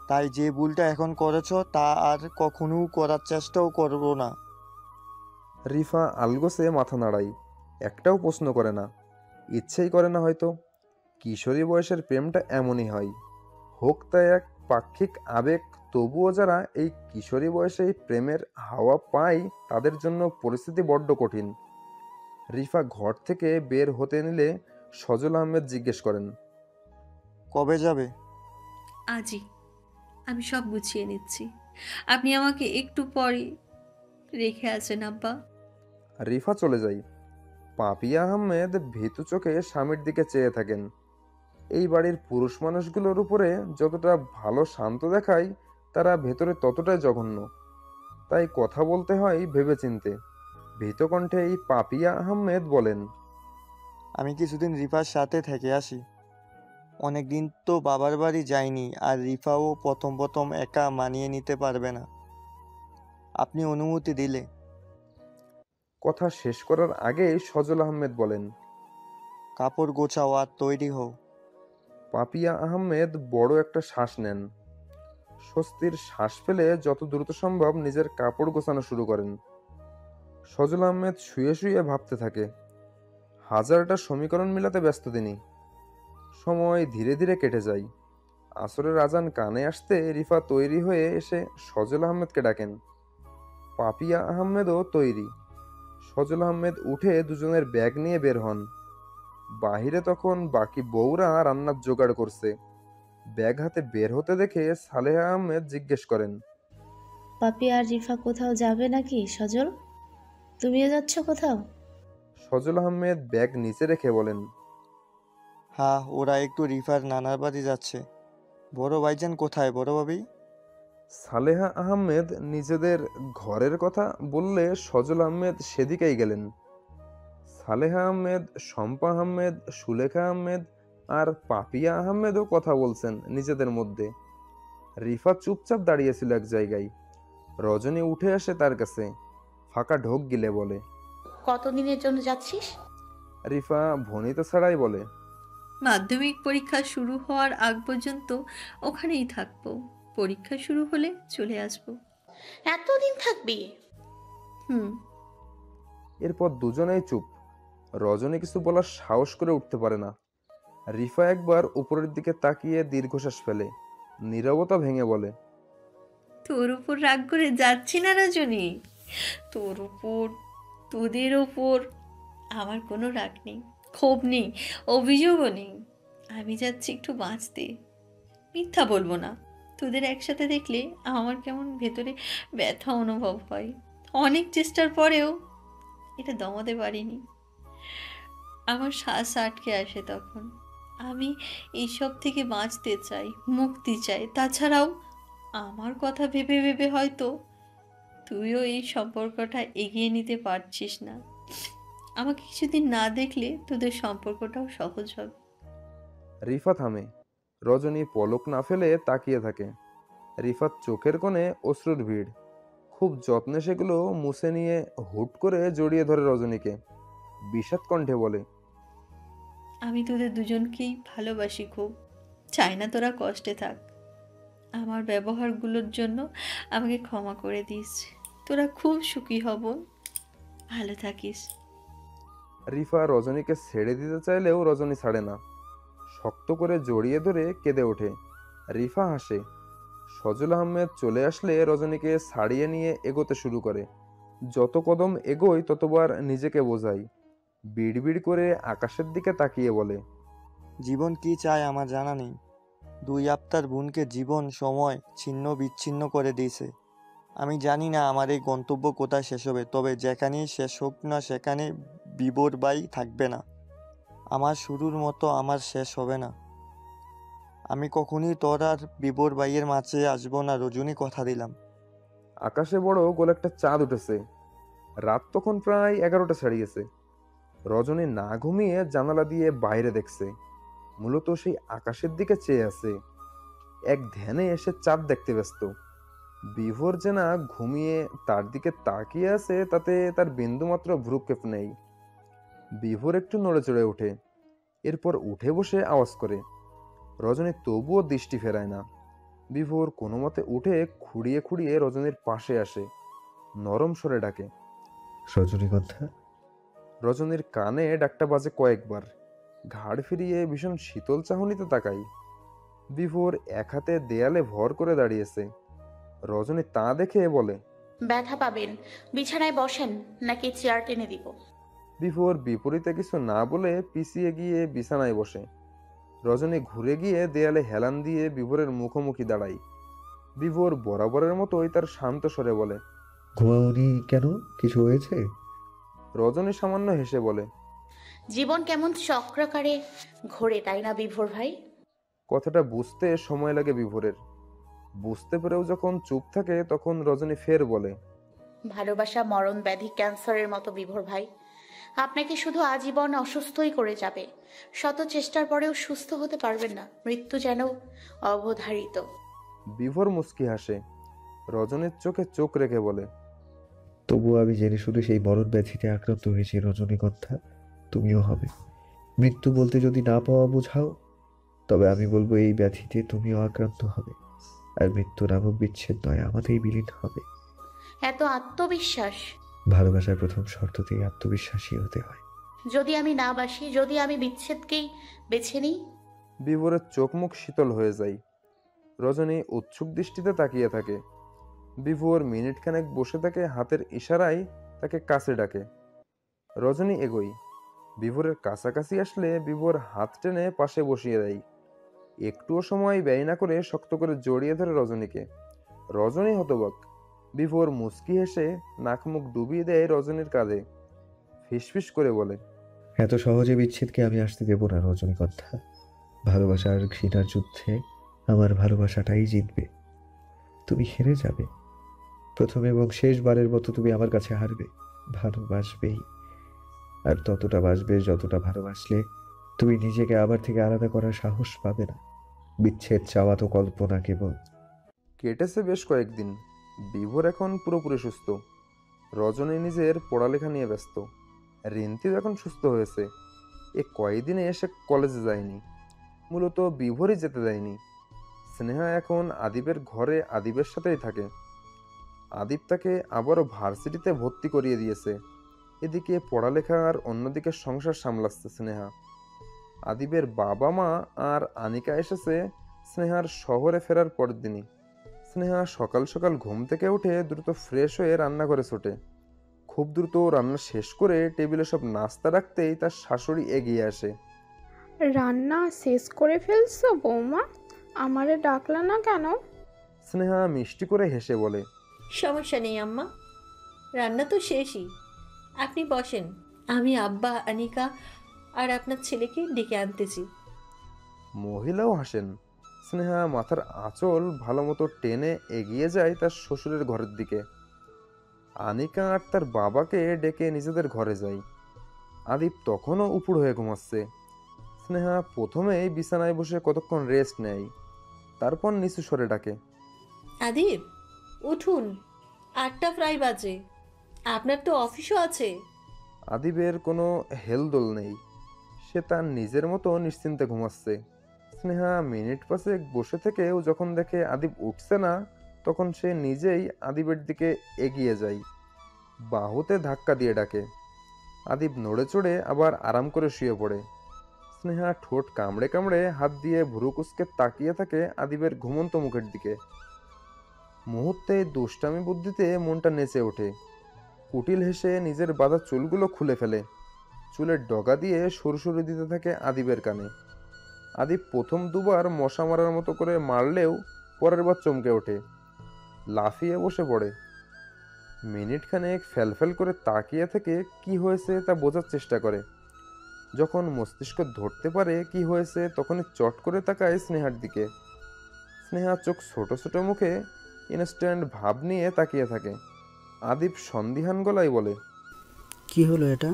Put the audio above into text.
তাই যে ভুলটা এখন করেছ তা আর কখনো করার চেষ্টাও করবো না। রিফা আলগোসে মাথা নাড়ায়, একটাও প্রশ্ন করে না। ইচ্ছেই করে না হয়তো। কিশোরী বয়সের প্রেমটা এমনই হয়, হোক তা এক পাক্ষিক আবেগ। তবুও যারা এই কিশোরী বয়সে এই প্রেমের হাওয়া পায় তাদের জন্য পরিস্থিতি বড্ড কঠিন। রিফা ঘর থেকে বের হতে নিলে সজল আহমেদ জিজ্ঞেস করেন, কবে যাবে? আজই। আমি সব গুছিয়ে নিচ্ছি। আপনি আমাকে একটু পরে রেখে আসেন আব্বা। রিফা চলে যায়। পাপিয়া আহমেদ ভীতু চোখে স্বামীর দিকে চেয়ে থাকেন। এই বাড়ির পুরুষ মানুষগুলোর উপরে যতটা ভালো শান্ত দেখায়, তারা ভেতরে ততটাই জঘন্য। তাই কথা বলতে হয় ভেবেচিন্তে। ভীত কণ্ঠে এই পাপিয়া আহমেদ বলেন, আমি কিছুদিন রিফার সাথে থেকে আসি। অনেক দিন তো বাবার বাড়ি যাইনি, আর রিফাও প্রথম প্রথম একা মানিয়ে নিতে পারবে না। আপনি অনুমতি দিলে। কথা শেষ করার আগেই সজল আহমেদ বলেন, কাপড় গোছাও আর তৈরি হও। পাপিয়া আহমেদ বড় একটা শ্বাস নেন। স্বস্তির শ্বাস ফেলে যত দ্রুত সম্ভব নিজের কাপড় গোছানো শুরু করেন। সজল আহমেদ শুয়ে শুয়ে ভাবতে থাকে। হাজারটা সমীকরণ মিলাতে ব্যস্ত তিনি। সময় ধীরে ধীরে কেটে যায়। আসরের আজান কানে আসতে রিফা তৈরি হয়ে এসে সজল আহমেদকে ডাকেন। পাপিয়া আহমেদও তৈরি। সজল আহমেদ উঠে দুজনের ব্যাগ নিয়ে বের হন। বাহিরে তখন বাকি বউরা রান্নার জোগাড় করছে। ব্যাগ হাতে বের হতে দেখে সালেহা আহমেদ জিজ্ঞেস করেন, পাপি আর রিফা কোথাও যাবে নাকি সজল? তুমিও যাচ্ছ কোথাও? সজল আহমেদ ব্যাগ নিচে রেখে বলেন, হ্যাঁ, ওরা একটু রিফার নানার বাড়ি যাচ্ছে। বড় ভাইজান কোথায়, বড় ভাবি? সালেহা আহমেদ নিজেদের ঘরের কথা বললে সজল আহমেদ সেদিকেই গেলেন। সালেহা আহমেদ, শম্পা আহমেদ, সুলেখা আহমেদ আর পাপিয়া আহমেদও কথা বলছেন নিজেদের মধ্যে। রিফা চুপচাপ দাঁড়িয়েছিল এক জায়গায়। রজনী উঠে আসে তার কাছে, ফাঁকা ঢোক গিলে বলে, কতদিনের জন্য যাচ্ছিস? রিফা ভনিতা ছাড়াই বলে, মাধ্যমিক পরীক্ষা শুরু হওয়ার আগ পর্যন্ত ওখানেই থাকবো। পরীক্ষা শুরু হলে চলে আসবো। এতদিন থাকবি? হুম। এরপর দুজনেই চুপ। রজনী কিছু বলার সাহস করে উঠতে পারে না। রিফা একবার উপরের দিকে তাকিয়ে দীর্ঘশ্বাস ফেলে, নীরবতা ভেঙে বলে, তোর উপর রাগ করে যাচ্ছি না রজনী। তোর উপর, তোদের ওপর আমার কোনো রাগ নেই, ক্ষোভ নেই, অভিযোগও নেই। আমি যাচ্ছি একটু বাঁচতে। মিথ্যা বলবো না, তোদের একসাথে দেখলে আমার কেমন ভেতরে ব্যথা অনুভব হয়। অনেক চেষ্টার পরেও এটা দমাতে পারিনি। আমার শ্বাস আটকে আসে তখন। আমি এইসব থেকে বাঁচতে চাই, মুক্তি চাই। তাছাড়াও আমার কথা ভেবে ভেবে হয়তো তুইও এই সম্পর্কটা এগিয়ে নিতে পারছিস না। আমাকে কিছুদিন না দেখলে তোদের সম্পর্কটাও সহজ হবে। রিফা থামে। রজনী পলক না ফেলে তাকিয়ে থাকে। রিফাত চোখের কোণে অশ্রুর ভিড়। খুব যত্নে সেগুলো মুছে নিয়ে হুট করে জড়িয়ে ধরে রজনীকে। বিষাদ কণ্ঠে বলে, আমি তোদের দুজনকেই ভালোবাসি খুব। চাই না তোরা কষ্টে থাক। আমার ব্যবহারগুলোর জন্য আমাকে ক্ষমা করে দিস। তোরা খুব সুখী হব, ভালো থাকিস। রিফা রজনীকে ছেড়ে দিতে চাইলেও রজনী ছাড়ে না। শক্ত করে জড়িয়ে ধরে কেঁদে ওঠে। রিফা হাসে। সজল আহমেদ চলে আসলে রজনীকে ছাড়িয়ে নিয়ে এগোতে শুরু করে। যত কদম এগোয় ততবার নিজেকে বোঝাই। বিড়বিড় করে আকাশের দিকে তাকিয়ে বলে, জীবন কি চায় আমার জানা নেই। দুই আপ্তার বোনকে জীবন সময় ছিন্ন বিচ্ছিন্ন করে দিয়েছে। আমি জানি না আমার এই গন্তব্য কোথায় শেষ হবে, তবে যেখানেই শেষ হোক না সেখানে বিবর বাই থাকবে না। আমার শুরুর মতো আমার শেষ হবে না। আমি কখনই তোর আর বিবর বাইয়ের মাঝে আসবো না রজনী, কথা দিলাম। আকাশে বড় গোল একটা চাঁদ উঠেছে। রাত তখন প্রায় 11টা ছাড়িয়েছে। রজনী না ঘুমিয়ে জানালা দিয়ে বাইরে দেখছে। মূলত সেই আকাশের দিকে চেয়ে আছে। এক ধ্যানে এসে চাঁদ দেখতে ব্যস্ত। বিভোর যে না ঘুমিয়ে তার দিকে তাকিয়ে আছে তাতে তার বিন্দুমাত্র ভ্রুক্ষেপ নেই। বিভোর একটু নড়ে চড়ে ওঠে, এরপর উঠে বসে আওয়াজ করে। রজনী তবুও দৃষ্টি ফেরায় না। বিভোর কোনো মতে উঠে খুঁড়িয়ে খুঁড়িয়ে রজনীর পাশে আসে, নরম স্বরে ডাকে। রজনীগন্ধা। রজনীর কানে ডাকটা বাজে কয়েকবার। ঘাড় ফিরিয়ে ভীষণ শীতল চাহনিতে তাকাই। বিভোর এক হাতে দেয়ালে ভর করে দাঁড়িয়েছে। রজনী তা দেখে বলে, ব্যথা পাবেন, বিছানায় বসেন নাকি চেয়ার টেনে দিব? বিভোর বিপরীতে কিছু না বলে পিছিয়ে গিয়ে বিছানায় বসে। রজনী ঘুরে গিয়ে দেয়ালে হেলান দিয়ে বিভোরের মুখোমুখি দাঁড়ায়। বিভোর বরাবরের মতোই তার শান্ত স্বরে বলে, ঘুমাওনি কেন? কিছু হয়েছে? রজনী সামান্য হেসে বলে, জীবন কেমন চক্রাকারে ঘোরে তাই না বিভোর ভাই? কথাটা বুঝতে সময় লাগে বিভোরের। বুঝতে পেরেও যখন চুপ থাকে তখন রজনী ফের বলে, ভালোবাসা মরণ ব্যাধি ক্যান্সারের মতো বিভোর ভাই, আপনাকে শুধু আজীবন অসুস্থই করে যাবে। শত চেষ্টার পরেও সুস্থ হতে পারবেন না, মৃত্যু যেন অবধারিত। বিভোর মুচকি হাসে। রজনীর চোখে চোখ রেখে বলে, তবুও আমি জেনে শুনে সেই মরণ ব্যাধিতে আক্রান্ত হয়েছি রজনীগন্ধা, তুমিও হবে। মৃত্যু বলতে যদি না পাওয়া বোঝাও, তবে আমি বলবো এই ব্যাধিতে তুমিও আক্রান্ত হবে। আর মৃত্যু নামক বিচ্ছেদ নয়, আমাদেরই বিলীন হবে। এত আত্মবিশ্বাস? ভালোবাসার প্রথম শর্ততেই আত্মবিশ্বাসী হতে হয়। যদি আমি না বাসি, যদি আমি বিচ্ছেদকেই বেছে নিই? বিভোরের চোখ মুখ শীতল হয়ে যায়। রজনী উৎসুক দৃষ্টিতে তাকিয়ে থাকে। বিভোর মিনিট খানেক বসে থাকে, হাতের ইশারায় তাকে কাছে ডাকে। রজনী এগোয়। বিভোরের কাছাকাছি আসলে বিভোর হাত টেনে পাশে বসিয়ে দেয়। একটুও সময় ব্যয় না করে শক্ত করে জড়িয়ে ধরে রজনীকে। রজনী হতবাক। বিভোর মুচকি হেসে নাক মুখ ডুবিয়ে দেয় রজনীর কাঁধে। ফিসফিস করে বলে, এত সহজে বিচ্ছেদকে আমি আসতে দেব না রজনীগন্ধা। ভালোবাসা আর ঘৃণার যুদ্ধে আমার ভালোবাসাটাই জিতবে। তুমি হেরে যাবে। প্রথম এবং শেষবারের মতো তুমি আমার কাছে হারবে। ভালোবাসবেই, আর ততটা বাসবে যতটা ভালোবাসলে তুমি নিজেকে আমার থেকে আলাদা করার সাহস পাবে না। বিচ্ছেদ চাওয়া তো কল্পনা কেবল। কেটেছে বেশ কয়েকদিন। বিভোর এখন পুরোপুরি সুস্থ। রজনী নিজের পড়ালেখা নিয়ে ব্যস্ত। রিন্তিও এখন সুস্থ হয়েছে। এ কয়েকদিনে এসে কলেজে যায়নি, মূলত বিভোরই যেতে দেয়নি। স্নেহা এখন আদিবের ঘরে আদিবের সাথেই থাকে। আদিব তাকে আবারও ভার্সিটিতে ভর্তি করিয়ে দিয়েছে। এদিকে পড়ালেখা আর অন্যদিকে সংসার সামলাচ্ছে স্নেহা। আদিবের বাবা মা আর আনিকা এসেছে স্নেহার শহরে ফেরার পরের দিনই। স্নেহা সকাল সকাল ঘুম থেকে উঠে দ্রুত ফ্রেশ হয়ে রান্নাঘরে ছোটে। খুব দ্রুত রান্না শেষ করে টেবিলে সব নাস্তা রাখতেই তার শাশুড়ি এগিয়ে আসে। রান্না শেষ করে ফেলছো বৌমা? আমারে ডাকলা না কেন? স্নেহা মিষ্টি করে হেসে বলে, সমস্যা নেই আম্মা, রান্না তো শেষই। আপনি বসেন, আমি আব্বা, আনিকা আর আপনার ছেলেকে ডেকে আনতেছি। মহিলাও হাসেন। স্নেহা মাথার আঁচল ভালো মতো টেনে এগিয়ে যায় তার শ্বশুরের ঘরের দিকে। আনিকা আর তার বাবাকে ডেকে নিজেদের ঘরে যায়। আদিব তখনও উপুড় হয়ে ঘুমাচ্ছে। স্নেহা প্রথমেই বিছানায় বসে কতক্ষণ রেস্ট নেয়, তারপর নিচু স্বরে ডাকে, আদিব, উঠুন, 8টা প্রায় বাজে, আপনার তো অফিসও আছে। আদিবের কোনো হেলদোল নেই। সে তার নিজের মতো নিশ্চিন্তে ঘুমাচ্ছে। স্নেহা মিনিট পাঁচেক বসে থেকেও যখন দেখে আদিব উঠছে না, তখন সে নিজেই আদিবের দিকে এগিয়ে যায়। বাহুতে ধাক্কা দিয়ে ডাকে। আদিব নড়ে চড়ে আবার আরাম করে শুয়ে পড়ে। স্নেহা ঠোঁট কামড়ে কামড়ে হাত দিয়ে ভুরু কুঁচকে তাকিয়ে থাকে আদিবের ঘুমন্ত মুখের দিকে। মুহূর্তে দুষ্টামি বুদ্ধিতে মনটা নেচে ওঠে। কুটিল হেসে নিজের বাঁধা চুলগুলো খুলে ফেলে। চুলের ডগা দিয়ে সরু সরু দিতে থাকে আদিবের কানে। আদিব প্রথম দুবার মশা মারার মতো করে মারলেও পরের বার চমকে ওঠে, লাফিয়ে বসে পড়ে। মিনিট খানেক ফ্যালফ্যাল করে তাকিয়ে থেকে কি হয়েছে তা বোঝার চেষ্টা করে। যখন মস্তিষ্ক ধরতে পারে কি হয়েছে, তখনই চট করে তাকায় স্নেহার দিকে। স্নেহা চোখ ছোট ছোট মুখে ইনস্ট্যান্ট ভাব নিয়ে তাকিয়ে থাকে। আদিব সন্দিহান গলায় বলে, কি হলো এটা?